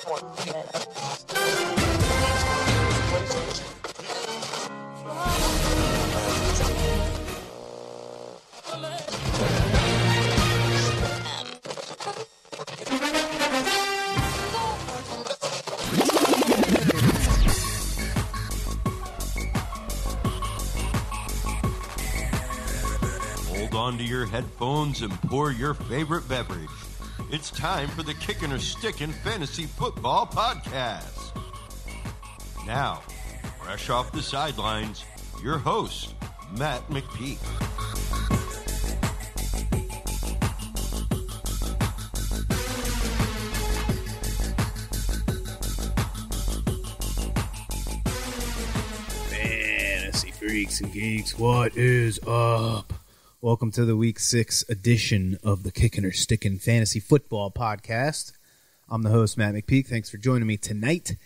Hold on to your headphones and pour your favorite beverage. It's time for the Kickin' or Stickin' Fantasy Football Podcast. Now, fresh off the sidelines, your host, Matt McPeak. Fantasy freaks and geeks, what is up? Welcome to the Week 6 edition of the Kickin' or Stickin' Fantasy Football Podcast. I'm the host, Matt McPeak. Thanks for joining me tonight.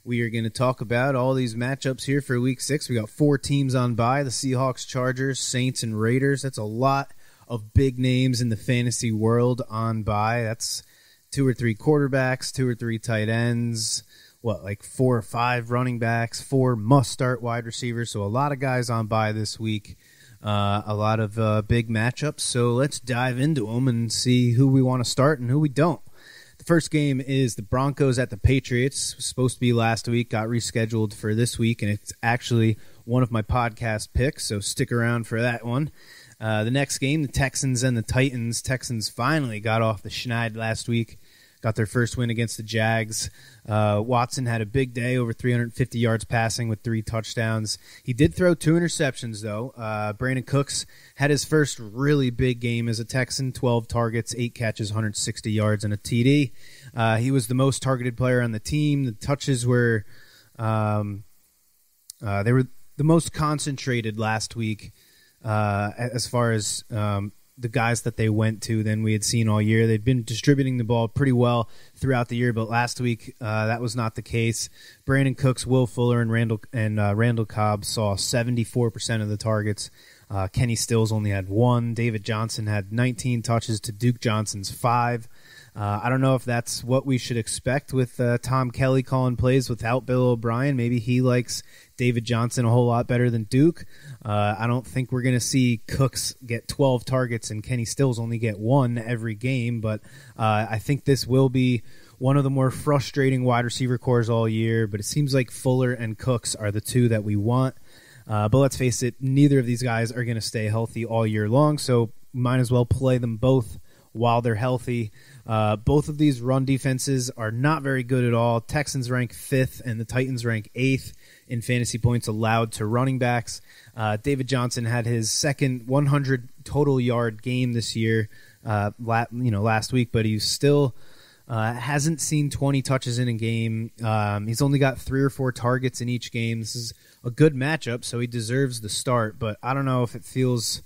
We are going to talk about all these matchups here for Week 6. We got 4 teams on bye, the Seahawks, Chargers, Saints, and Raiders. That's a lot of big names in the fantasy world on bye. That's 2 or 3 quarterbacks, 2 or 3 tight ends, 4 or 5 running backs, 4 must-start wide receivers. So a lot of guys on bye this week. A lot of big matchups, so let's dive into them and see who we want to start and who we don't. The first game is the Broncos at the Patriots. It was supposed to be last week, got rescheduled for this week, and it's actually one of my podcast picks, so stick around for that one. The next game, the Texans and the Titans. Texans finally got off the schneid last week, got their first win against the Jags. Watson had a big day, over 350 yards passing with 3 touchdowns. He did throw 2 interceptions, though. Brandon Cooks had his first really big game as a Texan, 12 targets, 8 catches, 160 yards, and a TD. He was the most targeted player on the team. The touches were they were the most concentrated last week as far as the guys that they went to than we had seen all year. They'd been distributing the ball pretty well throughout the year, but last week that was not the case. Brandon Cooks, Will Fuller, and Randall Cobb saw 74% of the targets. Kenny Stills only had 1. David Johnson had 19 touches to Duke Johnson's 5. I don't know if that's what we should expect with Tom Kelly calling plays without Bill O'Brien. Maybe he likes David Johnson a whole lot better than Duke. I don't think we're going to see Cooks get 12 targets and Kenny Stills only get 1 every game, but I think this will be one of the more frustrating wide receiver cores all year, but it seems like Fuller and Cooks are the 2 that we want. But let's face it, neither of these guys are going to stay healthy all year long, so might as well play them both while they're healthy. Both of these run defenses are not very good at all. Texans rank 5th and the Titans rank 8th in fantasy points allowed to running backs. David Johnson had his second 100 total yard game this year, last week, but he still hasn't seen 20 touches in a game. He's only got 3 or 4 targets in each game. This is a good matchup, so he deserves the start, but I don't know if it feels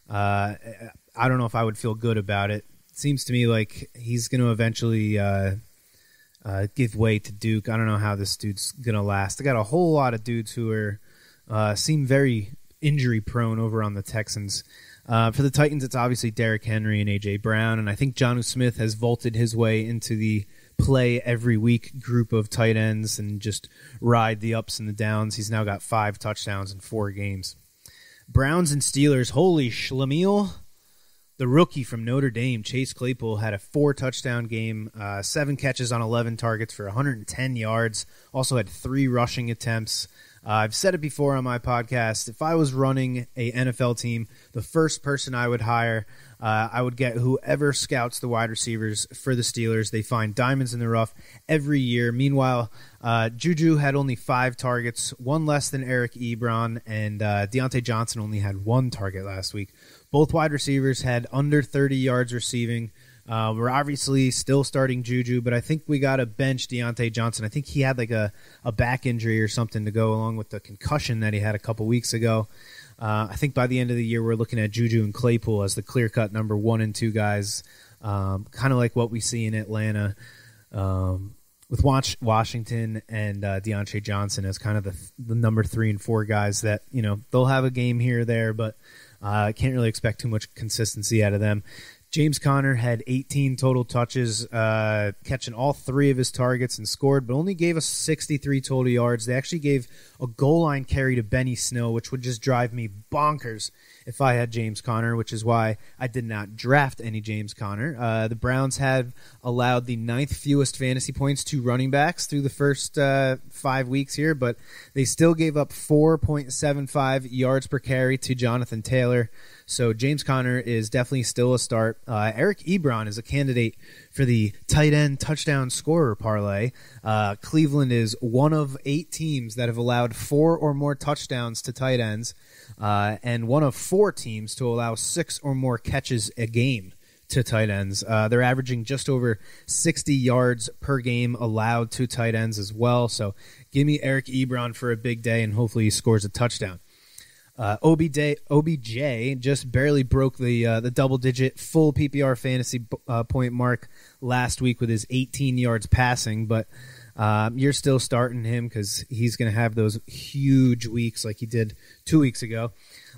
I don't know if I would feel good about it. It seems to me like he's going to eventually give way to Duke. I don't know how this dude's going to last. I got a whole lot of dudes who are seem very injury-prone over on the Texans. For the Titans, it's obviously Derrick Henry and A.J. Brown, and I think Jonnu Smith has vaulted his way into the play-every-week group of tight ends and just ride the ups and the downs. He's now got 5 touchdowns in 4 games. Browns and Steelers, holy schlemiel. The rookie from Notre Dame, Chase Claypool, had a 4-touchdown game, 7 catches on 11 targets for 110 yards, also had 3 rushing attempts. I've said it before on my podcast, if I was running a NFL team, the first person I would hire, I would get whoever scouts the wide receivers for the Steelers. They find diamonds in the rough every year. Meanwhile, Juju had only 5 targets, 1 less than Eric Ebron, and Deontay Johnson only had 1 target last week. Both wide receivers had under 30 yards receiving. We're obviously still starting Juju, but I think we got to bench Deontay Johnson. I think he had like a back injury or something to go along with the concussion that he had a couple weeks ago. I think by the end of the year, we're looking at Juju and Claypool as the clear-cut number 1 and 2 guys, kind of like what we see in Atlanta with Washington and Deontay Johnson as kind of the number 3 and 4 guys that, they'll have a game here or there, but can't really expect too much consistency out of them. James Conner had 18 total touches, catching all 3 of his targets and scored, but only gave us 63 total yards. They actually gave a goal line carry to Benny Snow, which would just drive me bonkers if I had James Conner, which is why I did not draft any James Conner. The Browns had allowed the 9th fewest fantasy points to running backs through the first 5 weeks here, but they still gave up 4.75 yards per carry to Jonathan Taylor. So James Conner is definitely still a start. Eric Ebron is a candidate for the tight end touchdown scorer parlay. Cleveland is one of 8 teams that have allowed 4 or more touchdowns to tight ends, and one of 4 teams to allow 6 or more catches a game to tight ends. They're averaging just over 60 yards per game allowed to tight ends as well. So give me Eric Ebron for a big day, and hopefully he scores a touchdown. OBJ just barely broke the double-digit full PPR fantasy point mark last week with his 18 yards passing, but you're still starting him because he's going to have those huge weeks like he did 2 weeks ago.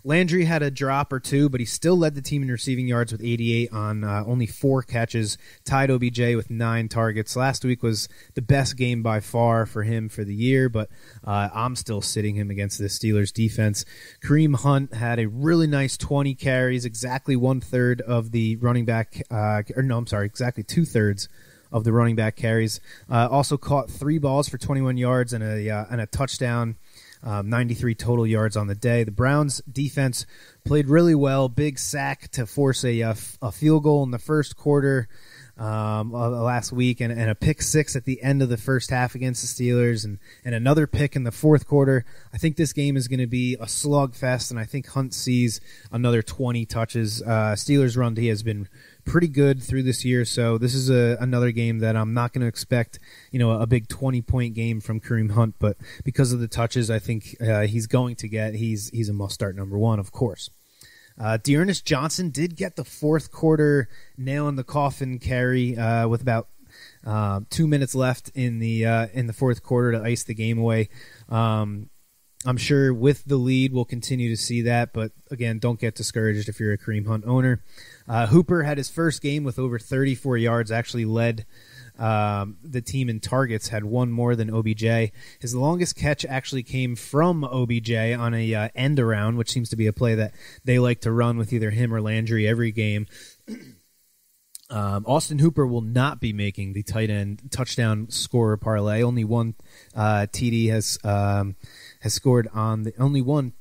Landry had a drop or 2, but he still led the team in receiving yards with 88 on only 4 catches, tied OBJ with 9 targets. Last week was the best game by far for him for the year, but I'm still sitting him against the Steelers defense. Kareem Hunt had a really nice 20 carries, exactly 1/3 of the running back, exactly 2/3 of the running back carries. Also caught 3 balls for 21 yards and a touchdown. 93 total yards on the day. The Browns defense played really well. Big sack to force a field goal in the first quarter last week, and a pick 6 at the end of the first half against the Steelers, and another pick in the fourth quarter. I think this game is going to be a slugfest, and I think Hunt sees another 20 touches. Steelers run D has been pretty good through this year, so this is another game that I'm not going to expect, a big 20-point game from Kareem Hunt, but because of the touches, I think he's going to get. He's a must-start number 1, of course. Dearness Johnson did get the fourth quarter nail-in-the-coffin carry with about 2 minutes left in the fourth quarter to ice the game away. I'm sure with the lead we'll continue to see that, but again, don't get discouraged if you're a Kareem Hunt owner. Hooper had his first game with over 34 yards, actually led the team in targets, had 1 more than OBJ. His longest catch actually came from OBJ on a end around, which seems to be a play that they like to run with either him or Landry every game. Austin Hooper will not be making the tight end touchdown scorer parlay. Only one TD has scored on the only one.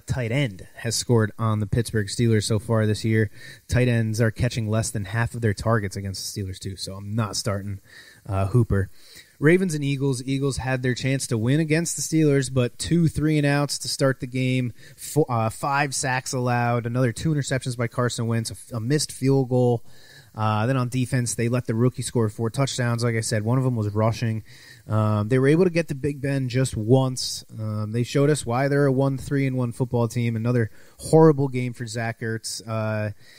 Tight end has scored on the Pittsburgh Steelers so far this year. Tight ends are catching less than half of their targets against the Steelers too, so I'm not starting Hooper. Ravens and Eagles. Eagles had their chance to win against the Steelers, but 2 3-and-outs to start the game, 5 sacks allowed, another 2 interceptions by Carson Wentz, a missed field goal. Then on defense, they let the rookie score 4 touchdowns. Like I said, one of them was rushing. They were able to get to Big Ben just once. They showed us why they're a 1-3-1 football team. Another horrible game for Zach Ertz.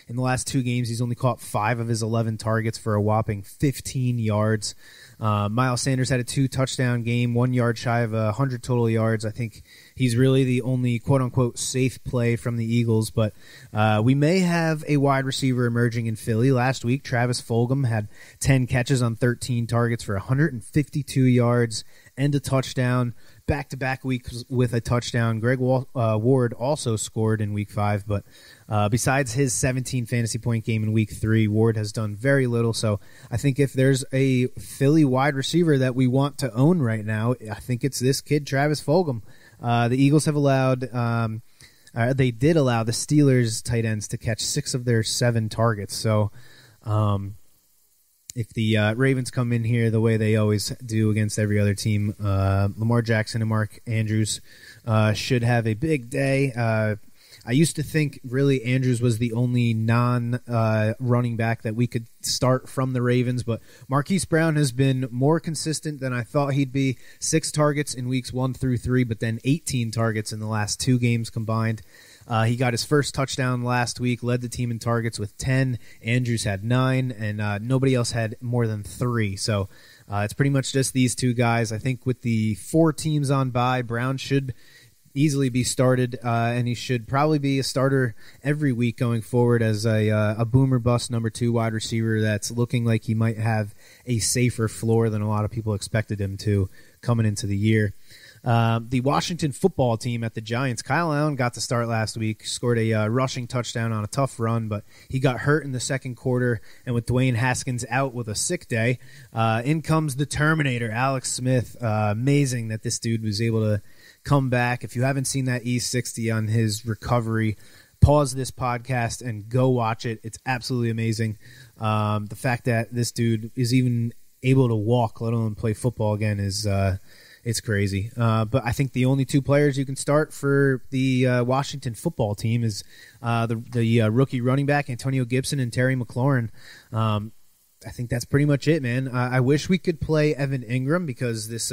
In the last 2 games, he's only caught 5 of his 11 targets for a whopping 15 yards. Miles Sanders had a 2-touchdown game, 1 yard shy of 100 total yards. I think he's really the only quote-unquote safe play from the Eagles, but we may have a wide receiver emerging in Philly. Last week, Travis Fulgham had 10 catches on 13 targets for 152 yards and a touchdown. Back-to-back weeks with a touchdown. Greg Ward also scored in Week 5, but besides his 17 fantasy-point game in Week 3, Ward has done very little. So I think if there's a Philly wide receiver that we want to own right now, I think it's this kid, Travis Fulgham. The Eagles have allowed they did allow the Steelers tight ends to catch 6 of their 7 targets. So if the Ravens come in here the way they always do against every other team, Lamar Jackson and Mark Andrews should have a big day. I used to think really Andrews was the only non-running back that we could start from the Ravens, but Marquise Brown has been more consistent than I thought he'd be. 6 targets in weeks 1 through 3, but then 18 targets in the last 2 games combined. He got his first touchdown last week, led the team in targets with 10. Andrews had 9, and nobody else had more than 3. So it's pretty much just these 2 guys. I think with the 4 teams on bye, Brown should easily be started, and he should probably be a starter every week going forward as a boomer bust number 2 wide receiver that's looking like he might have a safer floor than a lot of people expected him to coming into the year. The Washington football team at the Giants, Kyle Allen got to start last week, scored a rushing touchdown on a tough run, but he got hurt in the second quarter, and with Dwayne Haskins out with a sick day, in comes the Terminator, Alex Smith. Amazing that this dude was able to come back. If you haven't seen that E60 on his recovery, pause this podcast and go watch it. It's absolutely amazing. The fact that this dude is even able to walk, let alone play football again, is it's crazy. But I think the only 2 players you can start for the Washington football team is the rookie running back Antonio Gibson and Terry McLaurin. I think that's pretty much it, man. I wish we could play Evan Ingram because this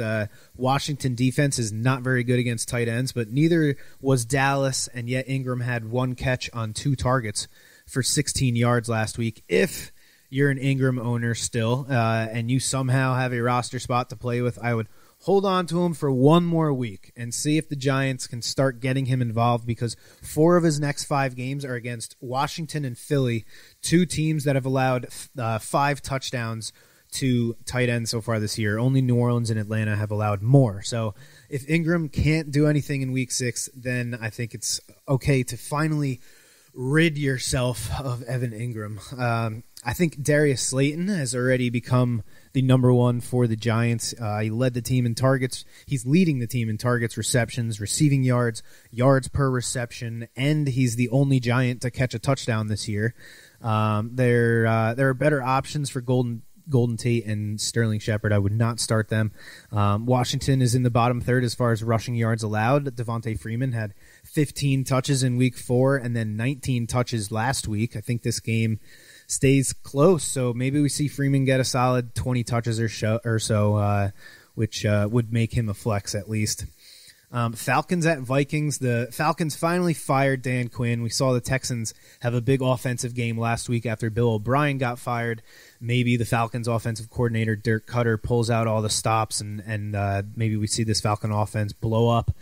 Washington defense is not very good against tight ends, but neither was Dallas, and yet Ingram had 1 catch on 2 targets for 16 yards last week. If you're an Ingram owner still and you somehow have a roster spot to play with, I would hold on to him for 1 more week and see if the Giants can start getting him involved, because 4 of his next 5 games are against Washington and Philly, 2 teams that have allowed 5 touchdowns to tight ends so far this year. Only New Orleans and Atlanta have allowed more. So if Ingram can't do anything in week 6, then I think it's okay to finally rid yourself of Evan Ingram. I think Darius Slayton has already become the number 1 for the Giants. He led the team in targets. He's leading the team in targets, receptions, receiving yards, yards per reception, and he's the only Giant to catch a touchdown this year. There are better options for Golden Tate and Sterling Shepard. I would not start them. Washington is in the bottom third as far as rushing yards allowed. Devontae Freeman had 15 touches in week 4 and then 19 touches last week. I think this game stays close, so maybe we see Freeman get a solid 20 touches or so, which would make him a flex at least. Falcons at Vikings. The Falcons finally fired Dan Quinn. We saw the Texans have a big offensive game last week after Bill O'Brien got fired. Maybe the Falcons offensive coordinator, Dirk Cutter, pulls out all the stops, and maybe we see this Falcon offense blow up.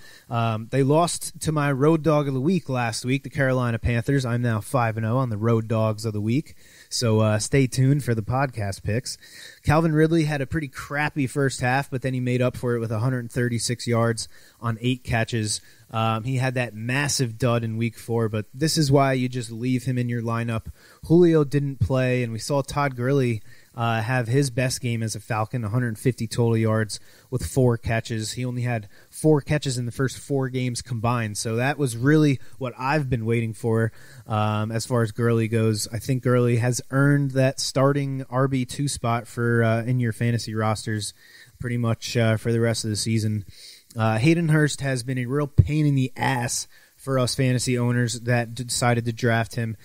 They lost to my road dog of the week last week, the Carolina Panthers. I'm now 5-0 on the road dogs of the week. So stay tuned for the podcast picks. Calvin Ridley had a pretty crappy first half, but then he made up for it with 136 yards on 8 catches. He had that massive dud in week 4, but this is why you just leave him in your lineup. Julio didn't play, and we saw Todd Gurley have his best game as a Falcon, 150 total yards with 4 catches. He only had 4 catches in the first 4 games combined, so that was really what I've been waiting for as far as Gurley goes. I think Gurley has earned that starting RB2 spot for in your fantasy rosters pretty much for the rest of the season. Hayden Hurst has been a real pain in the ass for us fantasy owners that decided to draft him.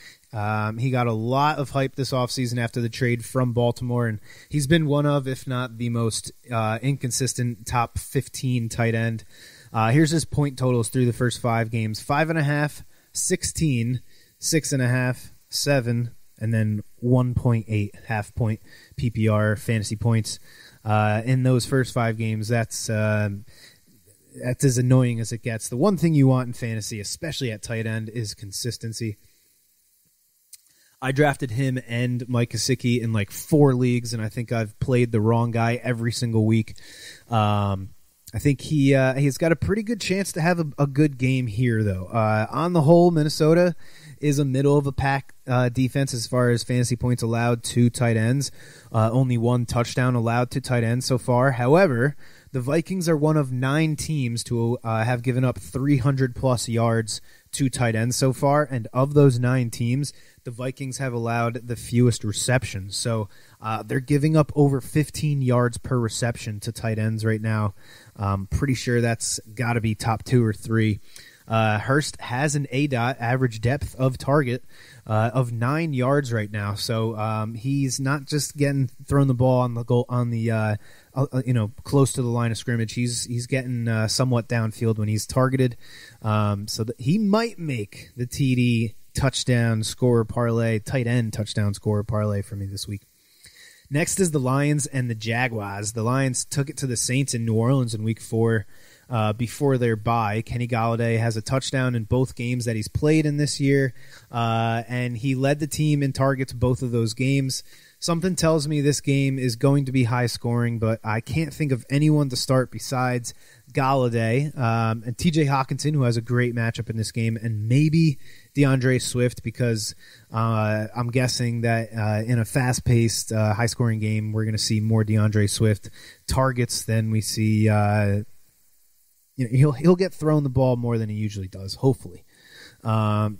He got a lot of hype this offseason after the trade from Baltimore, and he's been one of, if not the most inconsistent top 15 tight end. Here's his point totals through the first 5 games: 5.5, 16, 6.5, 7, and then 1.8 half point PPR fantasy points in those first 5 games. That's as annoying as it gets. The one thing you want in fantasy, especially at tight end, is consistency. I drafted him and Mike Gesicki in like 4 leagues, and I think I've played the wrong guy every single week. I think he's got a pretty good chance to have a good game here, though. On the whole, Minnesota is a middle-of-the-pack defense as far as fantasy points allowed to tight ends. Only 1 touchdown allowed to tight ends so far. However, the Vikings are one of 9 teams to have given up 300-plus yards to tight ends so far, and of those 9 teams, the Vikings have allowed the fewest receptions. So they're giving up over 15 yards per reception to tight ends right now. Pretty sure that's got to be top 2 or 3. Hurst has an ADOT, average depth of target, of 9 yards right now. So he's not just getting thrown the ball on the goal on the close to the line of scrimmage. He's getting somewhat downfield when he's targeted. So he might make the TD touchdown scorer parlay, tight end touchdown scorer parlay for me this week. Next is the Lions and the Jaguars. The Lions took it to the Saints in New Orleans in week 4. before their bye. Kenny Golladay has a touchdown in both games that he's played in this year, and he led the team in targets both of those games. Something tells me this game is going to be high scoring, but I can't think of anyone to start besides Golladay and TJ Hawkinson, who has a great matchup in this game, and maybe DeAndre Swift, because I'm guessing that in a fast-paced, high-scoring game, we're going to see more DeAndre Swift targets than we see. He'll get thrown the ball more than he usually does, hopefully.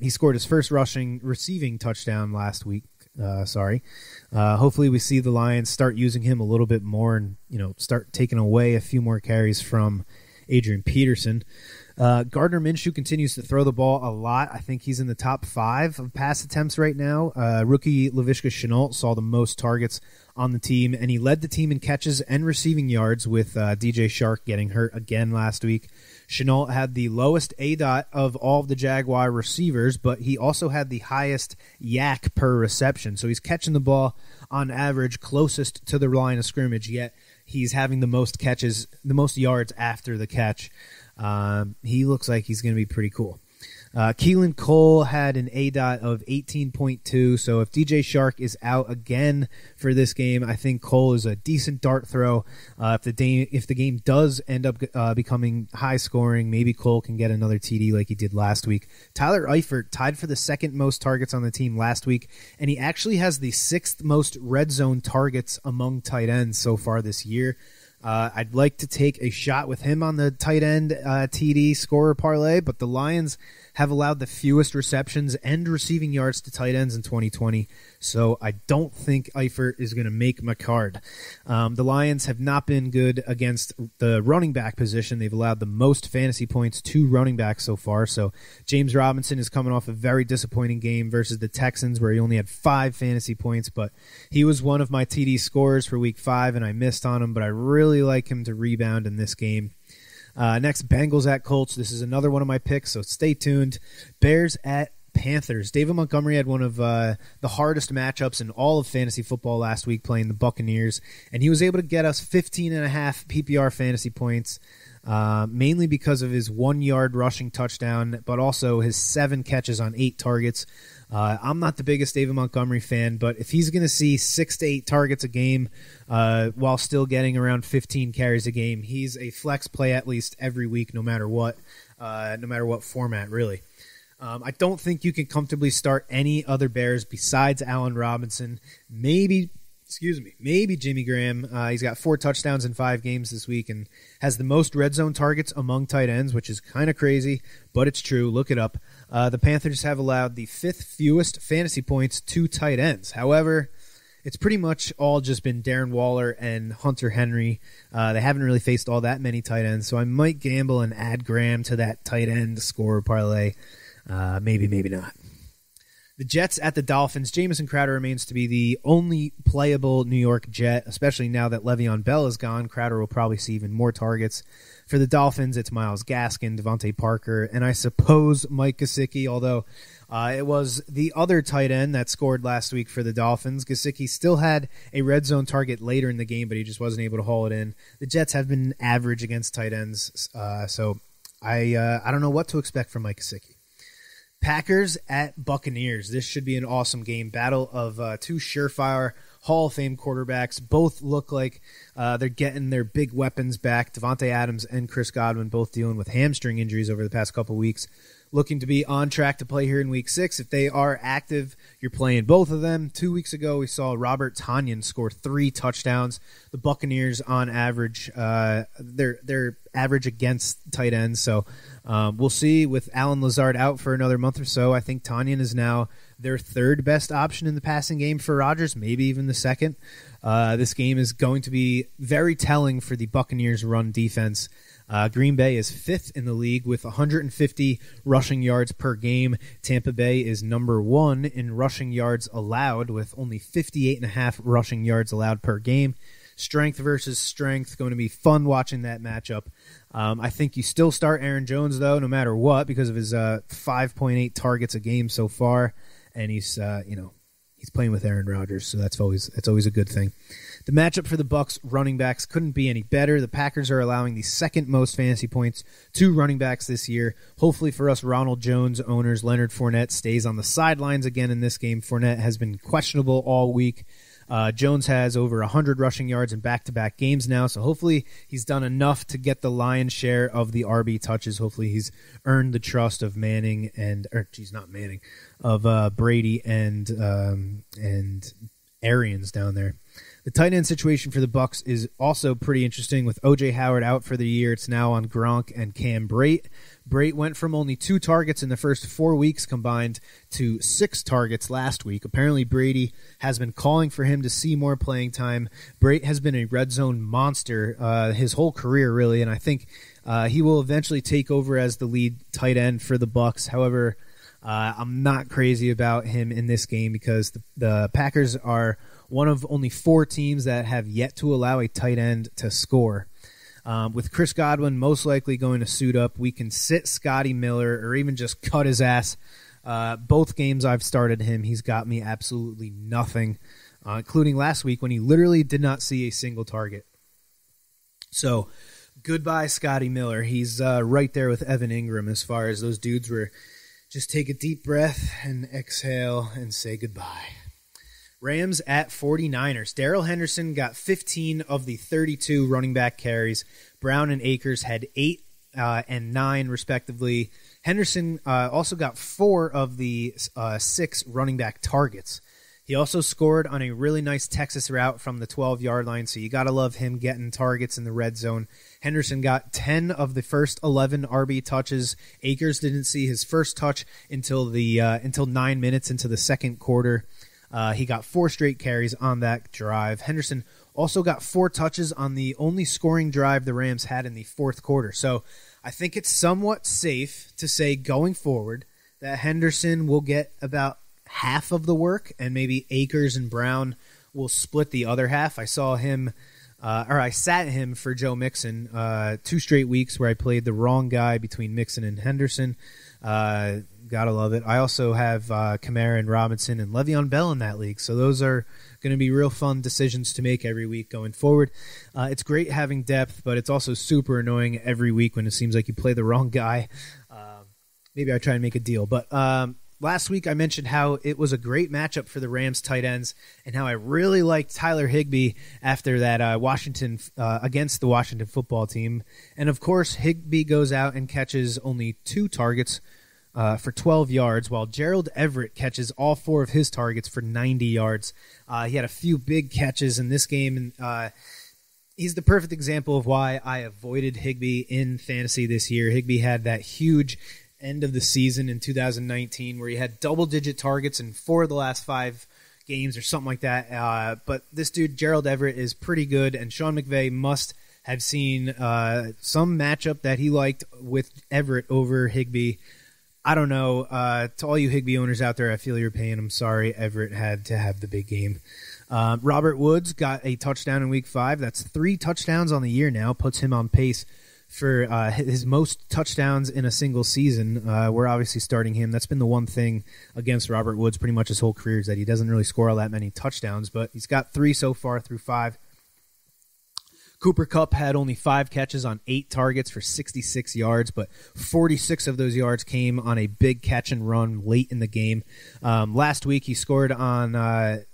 He scored his first receiving touchdown last week. Hopefully we see the Lions start using him a little bit more and start taking away a few more carries from Adrian Peterson. Gardner Minshew continues to throw the ball a lot. I think he's in the top 5 of pass attempts right now. Rookie Laviska Shenault saw the most targets on the team, and he led the team in catches and receiving yards with DJ Shark getting hurt again last week. Shenault had the lowest ADOT of all of the Jaguar receivers, but he also had the highest yak per reception. So he's catching the ball on average closest to the line of scrimmage, yet he's having the most catches, the most yards after the catch. He looks like he's going to be pretty cool. Keelan Cole had an ADOT of 18.2, so if DJ Shark is out again for this game, I think Cole is a decent dart throw. If the game does end up becoming high scoring, maybe Cole can get another TD like he did last week. Tyler Eifert tied for the second most targets on the team last week, and he actually has the 6th most red zone targets among tight ends so far this year. I'd like to take a shot with him on the tight end TD scorer parlay, but the Lions have allowed the fewest receptions and receiving yards to tight ends in 2020, so I don't think Eifert is going to make my card. The Lions have not been good against the running back position. They've allowed the most fantasy points to running backs so far, so James Robinson is coming off a very disappointing game versus the Texans where he only had 5 fantasy points, but he was one of my TD scorers for Week 5, and I missed on him, but I really like him to rebound in this game. Next, Bengals at Colts. This is another one of my picks, so stay tuned. Bears at Panthers. David Montgomery had one of the hardest matchups in all of fantasy football last week playing the Buccaneers, and he was able to get us 15.5 PPR fantasy points, mainly because of his 1-yard rushing touchdown, but also his 7 catches on 8 targets. I'm not the biggest David Montgomery fan, but if he's going to see 6 to 8 targets a game while still getting around 15 carries a game, he's a flex play at least every week, no matter what format, really. I don't think you can comfortably start any other Bears besides Allen Robinson. Maybe Jimmy Graham. He's got 4 touchdowns in 5 games this week and has the most red zone targets among tight ends, which is kind of crazy, but it's true. Look it up. The Panthers have allowed the 5th fewest fantasy points to tight ends. However, it's pretty much all just been Darren Waller and Hunter Henry. They haven't really faced all that many tight ends, so I might gamble and add Graham to that tight end score parlay. Maybe not. The Jets at the Dolphins. Jamison Crowder remains to be the only playable New York Jet, especially now that Le'Veon Bell is gone. Crowder will probably see even more targets. For the Dolphins, it's Myles Gaskin, Devontae Parker, and I suppose Mike Gesicki, although it was the other tight end that scored last week for the Dolphins. Gesicki still had a red zone target later in the game, but he just wasn't able to haul it in. The Jets have been average against tight ends, so I don't know what to expect from Mike Gesicki. Packers at Buccaneers. This should be an awesome game. Battle of 2 surefire Hall of Fame quarterbacks. Both look like they're getting their big weapons back. Devontae Adams and Chris Godwin both dealing with hamstring injuries over the past couple weeks. Looking to be on track to play here in Week 6. If they are active, you're playing both of them. 2 weeks ago, we saw Robert Tonyan score 3 touchdowns. The Buccaneers, on average, they're average against tight ends. So we'll see. With Alan Lazard out for another month or so, I think Tonyan is now their 3rd best option in the passing game for Rodgers, maybe even the 2nd. This game is going to be very telling for the Buccaneers' run defense. Green Bay is 5th in the league with 150 rushing yards per game. Tampa Bay is number 1 in rushing yards allowed with only 58.5 rushing yards allowed per game. Strength versus strength, going to be fun watching that matchup. I think you still start Aaron Jones, though, no matter what, because of his 5.8 targets a game so far, and he's he's playing with Aaron Rodgers, so that's always a good thing. The matchup for the Bucs running backs couldn't be any better. The Packers are allowing the second most fantasy points to running backs this year. Hopefully for us Ronald Jones owners, Leonard Fournette stays on the sidelines again in this game. Fournette has been questionable all week. Jones has over 100 rushing yards in back-to-back games now, so hopefully he's done enough to get the lion's share of the RB touches. Hopefully he's earned the trust of of Brady and Arians down there. The tight end situation for the Bucs is also pretty interesting with O.J. Howard out for the year. It's now on Gronk and Cam Brate. Brate went from only 2 targets in the first 4 weeks combined to 6 targets last week. Apparently Brady has been calling for him to see more playing time. Brate has been a red zone monster his whole career, really, and I think he will eventually take over as the lead tight end for the Bucs. However, I'm not crazy about him in this game because the Packers are one of only 4 teams that have yet to allow a tight end to score. With Chris Godwin most likely going to suit up, we can sit Scotty Miller or even just cut his ass. Both games I've started him, he's got me absolutely nothing, including last week when he literally did not see a single target. So, goodbye Scotty Miller. He's right there with Evan Ingram as far as those dudes were. Just take a deep breath and exhale and say goodbye. Rams at 49ers. Darrell Henderson got 15 of the 32 running back carries. Brown and Akers had 8 and 9, respectively. Henderson also got 4 of the 6 running back targets. He also scored on a really nice Texas route from the 12-yard line, so you got to love him getting targets in the red zone. Henderson got 10 of the first 11 RB touches. Akers didn't see his first touch until 9 minutes into the second quarter. He got 4 straight carries on that drive. Henderson also got 4 touches on the only scoring drive the Rams had in the fourth quarter. So I think it's somewhat safe to say going forward that Henderson will get about half of the work and maybe Akers and Brown will split the other half. I saw him, I sat him for Joe Mixon 2 straight weeks where I played the wrong guy between Mixon and Henderson. Gotta love it. I also have Kamara and Robinson and Le'Veon Bell in that league, so those are going to be real fun decisions to make every week going forward. It's great having depth, but it's also super annoying every week when it seems like you play the wrong guy. Maybe I try and make a deal, but last week I mentioned how it was a great matchup for the Rams tight ends and how I really liked Tyler Higbee after that Washington against the Washington football team. And of course, Higbee goes out and catches only 2 targets for 12 yards, while Gerald Everett catches all 4 of his targets for 90 yards. He had a few big catches in this game, and he's the perfect example of why I avoided Higbee in fantasy this year. Higbee had that huge end of the season in 2019 where he had double-digit targets in 4 of the last 5 games or something like that. But this dude, Gerald Everett, is pretty good, and Sean McVay must have seen some matchup that he liked with Everett over Higbee. I don't know. To all you Higbee owners out there, I feel your pain. I'm sorry Everett had to have the big game. Robert Woods got a touchdown in Week 5. That's 3 touchdowns on the year now. Puts him on pace for his most touchdowns in a single season. We're obviously starting him. That's been the one thing against Robert Woods pretty much his whole career is that he doesn't really score all that many touchdowns, but he's got 3 so far through 5. Cooper Kupp had only 5 catches on 8 targets for 66 yards, but 46 of those yards came on a big catch and run late in the game. Last week, he scored on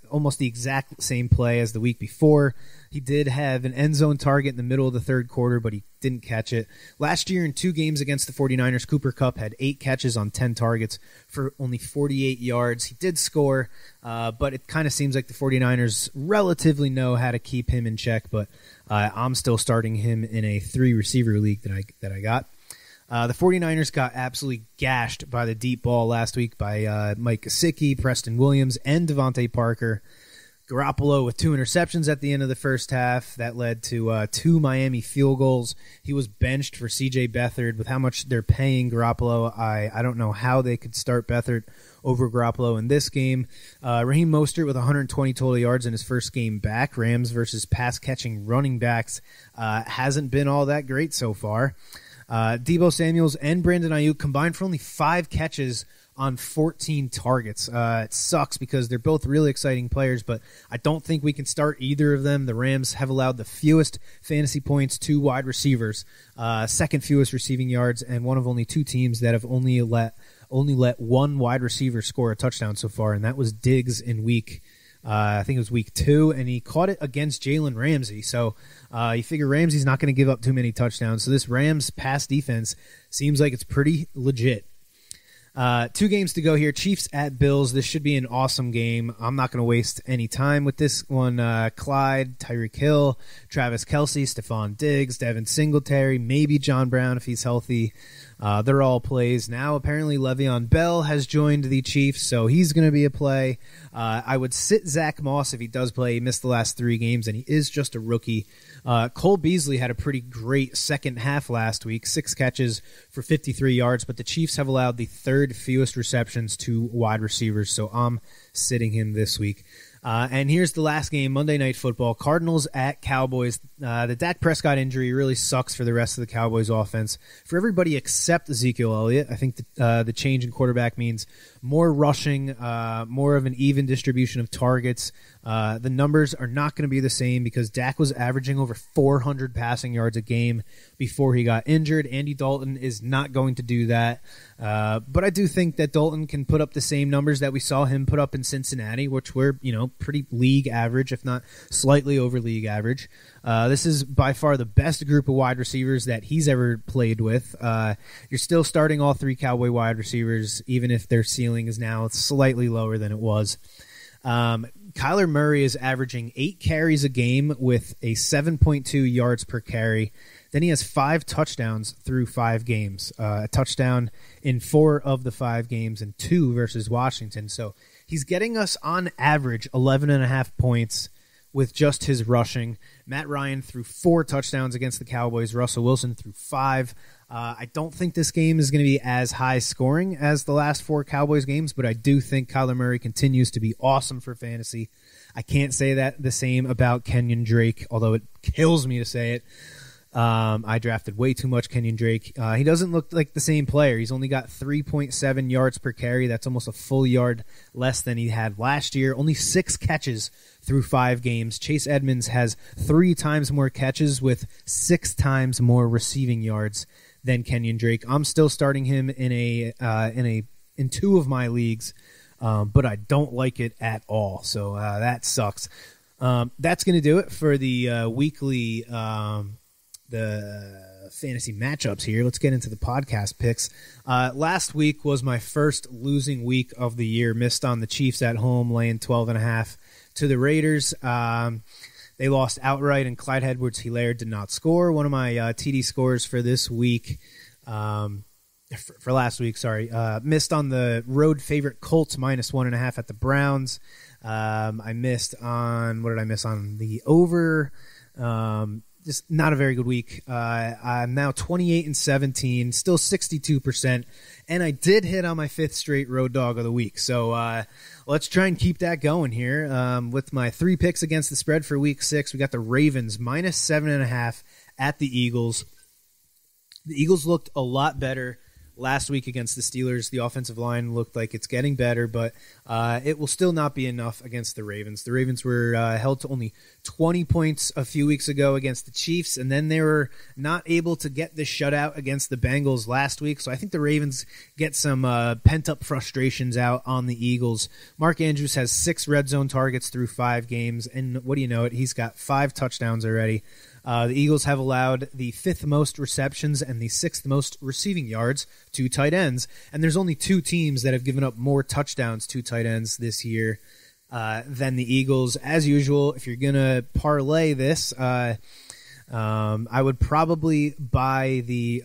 almost the exact same play as the week before. He did have an end zone target in the middle of the third quarter, but he didn't catch it. Last year in 2 games against the 49ers, Cooper Kupp had 8 catches on 10 targets for only 48 yards. He did score, but it kind of seems like the 49ers relatively know how to keep him in check, but I'm still starting him in a 3-receiver league that I got. The 49ers got absolutely gashed by the deep ball last week by Mike Gesicki, Preston Williams, and Devontae Parker. Garoppolo with 2 interceptions at the end of the first half. That led to 2 Miami field goals. He was benched for C.J. Beathard. With how much they're paying Garoppolo, I don't know how they could start Beathard over Garoppolo in this game. Raheem Mostert with 120 total yards in his first game back. Rams versus pass-catching running backs hasn't been all that great so far. Deebo Samuels and Brandon Ayuk combined for only 5 catches on 14 targets. It sucks because they're both really exciting players, but I don't think we can start either of them. The Rams have allowed the fewest fantasy points to wide receivers, second fewest receiving yards, and one of only two teams that have only let one wide receiver score a touchdown so far, and that was Diggs in I think it was week 2, and he caught it against Jalen Ramsey. So you figure Ramsey's not going to give up too many touchdowns. So this Rams pass defense seems like it's pretty legit. 2 games to go here. Chiefs at Bills. This should be an awesome game. I'm not going to waste any time with this one. Clyde, Tyreek Hill, Travis Kelce, Stephon Diggs, Devin Singletary, maybe John Brown if he's healthy. They're all plays. Now, apparently, Le'Veon Bell has joined the Chiefs, so he's going to be a play. I would sit Zach Moss if he does play. He missed the last 3 games, and he is just a rookie. Cole Beasley had a pretty great second half last week, 6 catches for 53 yards, but the Chiefs have allowed the 3rd fewest receptions to wide receivers, so I'm sitting him this week. And here's the last game, Monday Night Football, Cardinals at Cowboys. The Dak Prescott injury really sucks for the rest of the Cowboys offense. For everybody except Ezekiel Elliott, I think the change in quarterback means more rushing, more of an even distribution of targets. The numbers are not going to be the same because Dak was averaging over 400 passing yards a game before he got injured. Andy Dalton is not going to do that. But I do think that Dalton can put up the same numbers that we saw him put up in Cincinnati, which were, pretty league average, if not slightly over league average. This is by far the best group of wide receivers that he's ever played with. You're still starting all 3 Cowboy wide receivers, even if their ceiling is now slightly lower than it was. Kyler Murray is averaging 8 carries a game with a 7.2 yards per carry. Then he has 5 touchdowns through 5 games, a touchdown in 4 of the 5 games and 2 versus Washington. So he's getting us on average 11.5 points with just his rushing. Matt Ryan threw 4 touchdowns against the Cowboys. Russell Wilson threw 5. I don't think this game is going to be as high scoring as the last 4 Cowboys games, but I do think Kyler Murray continues to be awesome for fantasy. I can't say that the same about Kenyon Drake, although it kills me to say it. I drafted way too much Kenyon Drake. He doesn't look like the same player. He's only got 3.7 yards per carry. That's almost a full yard less than he had last year. Only 6 catches through 5 games. Chase Edmonds has 3 times more catches with 6 times more receiving yards than Kenyon Drake. I'm still starting him in 2 of my leagues, but I don't like it at all. So that sucks. That's going to do it for the weekly the fantasy matchups here. Let's get into the podcast picks. Last week was my first losing week of the year. Missed on the Chiefs at home, laying 12.5 to the Raiders. They lost outright, and Clyde Edwards-Helaire did not score. One of my TD scores for this week, for last week, sorry, missed on the road favorite Colts -1.5 at the Browns. I missed on, what did I miss on? The over. Just not a very good week. I'm now 28-17, still 62%, and I did hit on my 5th straight road dog of the week. So let's try and keep that going here. With my 3 picks against the spread for week 6, we got the Ravens -7.5 at the Eagles. The Eagles looked a lot better last week against the Steelers. The offensive line looked like it's getting better, but it will still not be enough against the Ravens. The Ravens were held to only 20 points a few weeks ago against the Chiefs, and then they were not able to get the shutout against the Bengals last week. So I think the Ravens get some pent-up frustrations out on the Eagles. Mark Andrews has 6 red zone targets through 5 games, and what do you know it? He's got 5 touchdowns already. The Eagles have allowed the 5th most receptions and the 6th most receiving yards to tight ends, and there's only 2 teams that have given up more touchdowns to tight ends this year than the Eagles. As usual, if you're going to parlay this, I would probably buy the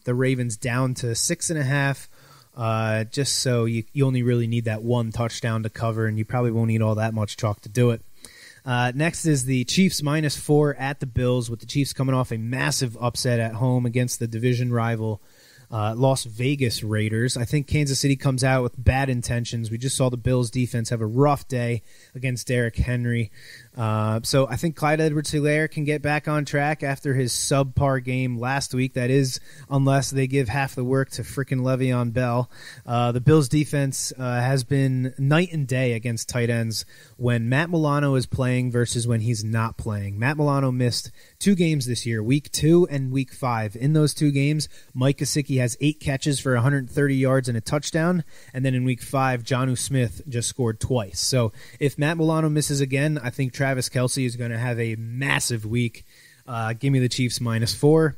Ravens down to 6.5, just so you only really need that 1 touchdown to cover, and you probably won't need all that much chalk to do it. Next is the Chiefs -4 at the Bills, with the Chiefs coming off a massive upset at home against the division rival Las Vegas Raiders. I think Kansas City comes out with bad intentions. We just saw the Bills defense have a rough day against Derrick Henry. So I think Clyde Edwards-Helaire can get back on track after his subpar game last week. That is, unless they give half the work to frickin' Le'Veon Bell. The Bills' defense has been night and day against tight ends when Matt Milano is playing versus when he's not playing. Matt Milano missed 2 games this year, Week 2 and Week 5. In those 2 games, Mike Gesicki has 8 catches for 130 yards and a touchdown, and then in Week 5, Jonnu Smith just scored twice. So if Matt Milano misses again, I think Travis Kelce is going to have a massive week. Give me the Chiefs -4.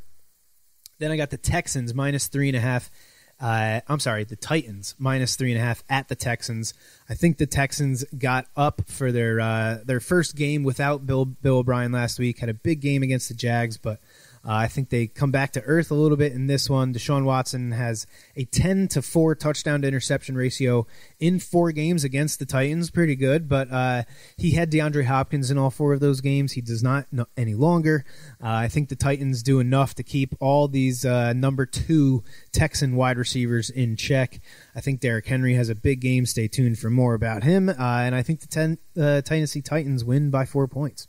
Then I got the Texans -3.5. The Titans -3.5 at the Texans. I think the Texans got up for their first game without Bill O'Brien last week. Had a big game against the Jags, but I think they come back to earth a little bit in this one. Deshaun Watson has a 10-4 touchdown to interception ratio in 4 games against the Titans. Pretty good, but he had DeAndre Hopkins in all 4 of those games. He does not any longer. I think the Titans do enough to keep all these number 2 Texan wide receivers in check. I think Derrick Henry has a big game. Stay tuned for more about him. And I think the Tennessee Titans win by 4 points.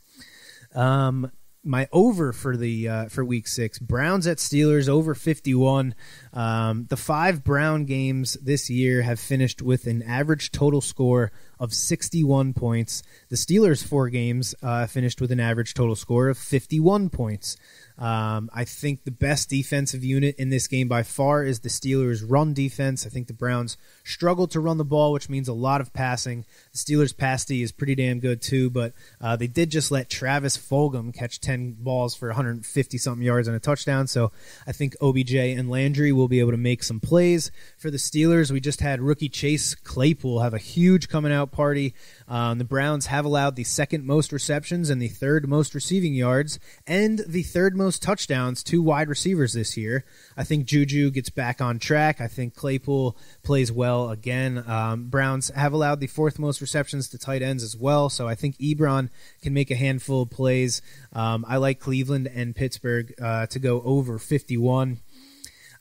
My over for Week 6, Browns at Steelers, over 51. The 5 Brown games this year have finished with an average total score of 61 points. The Steelers' 4 games finished with an average total score of 51 points. I think the best defensive unit in this game by far is the Steelers' run defense. I think the Browns struggle to run the ball, which means a lot of passing. The Steelers' pass D is pretty damn good too, but they did just let Travis Fulgham catch 10 balls for 150-something yards and a touchdown, so I think OBJ and Landry will be able to make some plays. For the Steelers, we just had rookie Chase Claypool have a huge coming-out party. The Browns have allowed the 2nd most receptions and the 3rd most receiving yards and the 3rd most touchdowns to wide receivers this year. I think Juju gets back on track. I think Claypool plays well again. Browns have allowed the 4th most receptions to tight ends as well, so I think Ebron can make a handful of plays. I like Cleveland and Pittsburgh to go over 51.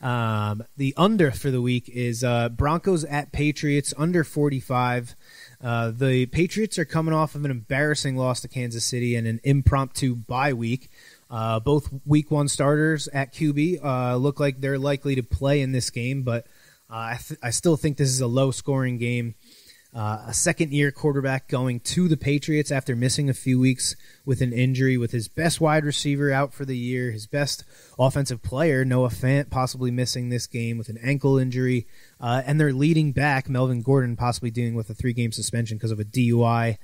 The under for the week is Broncos at Patriots, under 45. The Patriots are coming off of an embarrassing loss to Kansas City and an impromptu bye week. Both Week 1 starters at QB look like they're likely to play in this game, but I still think this is a low-scoring game. A second-year quarterback going to the Patriots after missing a few weeks with an injury, with his best wide receiver out for the year, his best offensive player, Noah Fant, possibly missing this game with an ankle injury, and their leading back, Melvin Gordon, possibly dealing with a 3-game suspension because of a DUI.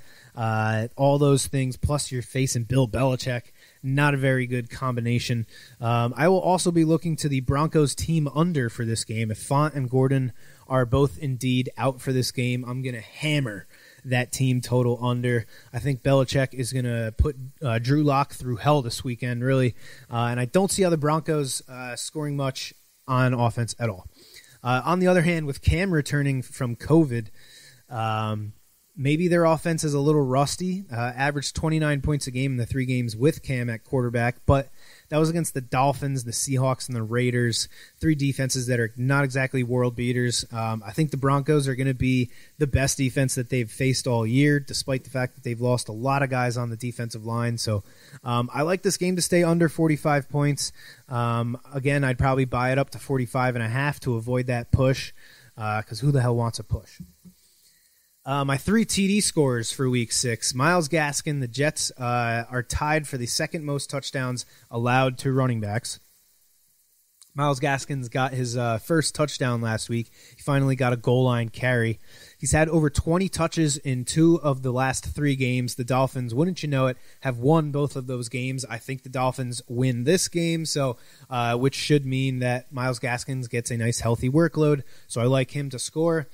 All those things, plus you're facing Bill Belichick. Not a very good combination. I will also be looking to the Broncos team under for this game. If Font and Gordon are both indeed out for this game, I'm going to hammer that team total under. I think Belichick is going to put Drew Lock through hell this weekend, really. And I don't see how the Broncos scoring much on offense at all. On the other hand, with Cam returning from COVID, maybe their offense is a little rusty. Averaged 29 points a game in the 3 games with Cam at quarterback, but that was against the Dolphins, the Seahawks, and the Raiders, 3 defenses that are not exactly world beaters. I think the Broncos are going to be the best defense that they've faced all year, despite the fact that they've lost a lot of guys on the defensive line. So I like this game to stay under 45 points. Again, I'd probably buy it up to 45.5 to avoid that push, because who the hell wants a push? My 3 TD scores for Week 6. Myles Gaskin, the Jets are tied for the 2nd most touchdowns allowed to running backs. Myles Gaskin's got his first touchdown last week. He finally got a goal line carry. He's had over 20 touches in 2 of the last 3 games. The Dolphins, wouldn't you know it, have won both of those games. I think the Dolphins win this game, so which should mean that Myles Gaskin gets a nice healthy workload. So I like him to score.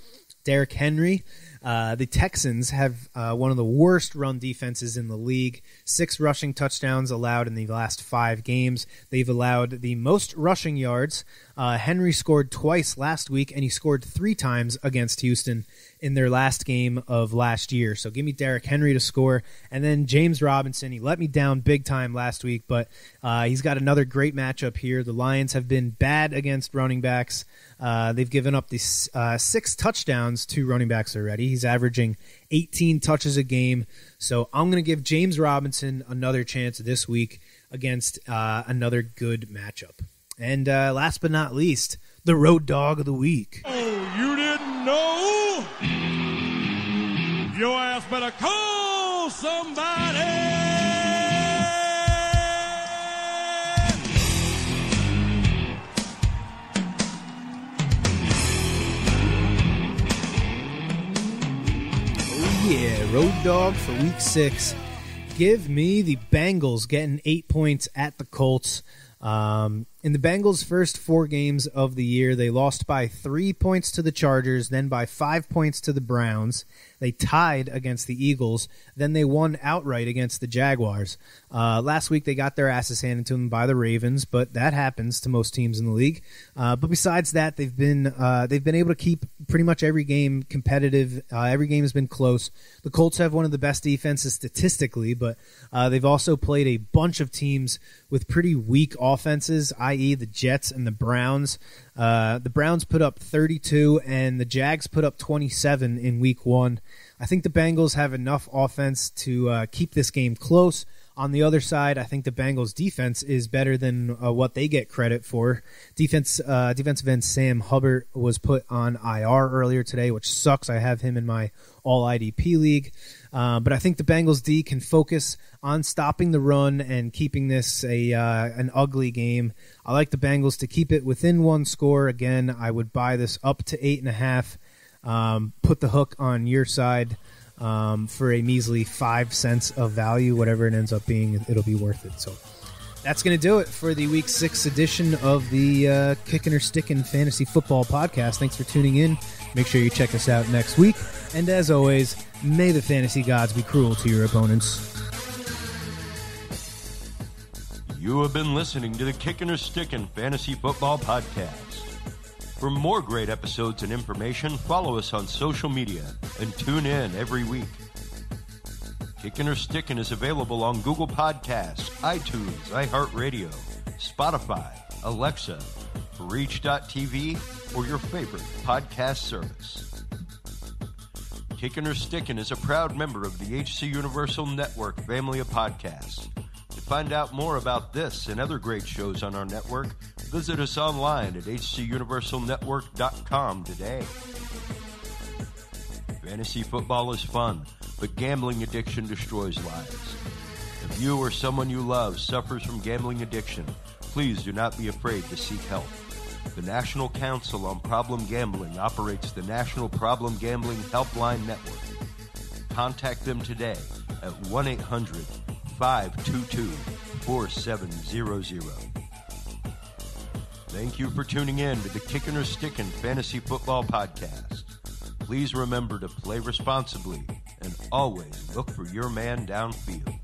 Derrick Henry. The Texans have one of the worst run defenses in the league. 6 rushing touchdowns allowed in the last 5 games. They've allowed the most rushing yards. Henry scored twice last week, and he scored 3 times against Houston in their last game of last year. So give me Derrick Henry to score. And then James Robinson, he let me down big time last week, but he's got another great matchup here. The Lions have been bad against running backs. They've given up these 6 touchdowns to running backs already. He's averaging 18 touches a game. So I'm going to give James Robinson another chance this week against another good matchup. And last but not least, the road dog of the week. Oh, you didn't know? Your ass better call somebody. Yeah, road dog for week 6. Give me the Bengals getting 8 points at the Colts. In the Bengals' first 4 games of the year, they lost by 3 points to the Chargers, then by 5 points to the Browns. They tied against the Eagles, then they won outright against the Jaguars. Last week, they got their asses handed to them by the Ravens, but that happens to most teams in the league. But besides that, they've been able to keep pretty much every game competitive. Every game has been close. The Colts have one of the best defenses statistically, but they've also played a bunch of teams with pretty weak offenses, i.e. the Jets and the Browns. The Browns put up 32 and the Jags put up 27 in week 1. I think the Bengals have enough offense to keep this game close. On the other side, I think the Bengals' defense is better than what they get credit for. Defensive end Sam Hubbard was put on IR earlier today, which sucks. I have him in my all-IDP league. But I think the Bengals' D can focus on stopping the run and keeping this an ugly game. I like the Bengals to keep it within 1 score. Again, I would buy this up to 8.5. Put the hook on your side. For a measly 5 cents of value, whatever it ends up being, it'll be worth it. So that's going to do it for the Week 6 edition of the Kickin' or Stickin' Fantasy Football Podcast. Thanks for tuning in. Make sure you check us out next week. And as always, may the fantasy gods be cruel to your opponents. You have been listening to the Kickin' or Stickin' Fantasy Football Podcast. For more great episodes and information, follow us on social media and tune in every week. Kickin' or Stickin' is available on Google Podcasts, iTunes, iHeartRadio, Spotify, Alexa, Reach.tv, or your favorite podcast service. Kickin' or Stickin' is a proud member of the HC Universal Network family of podcasts. To find out more about this and other great shows on our network, visit us online at hcuniversalnetwork.com today. Fantasy football is fun, but gambling addiction destroys lives. If you or someone you love suffers from gambling addiction, please do not be afraid to seek help. The National Council on Problem Gambling operates the National Problem Gambling Helpline Network. Contact them today at 1-800-522-4700. Thank you for tuning in to the Kickin' or Stickin' Fantasy Football Podcast. Please remember to play responsibly and always look for your man downfield.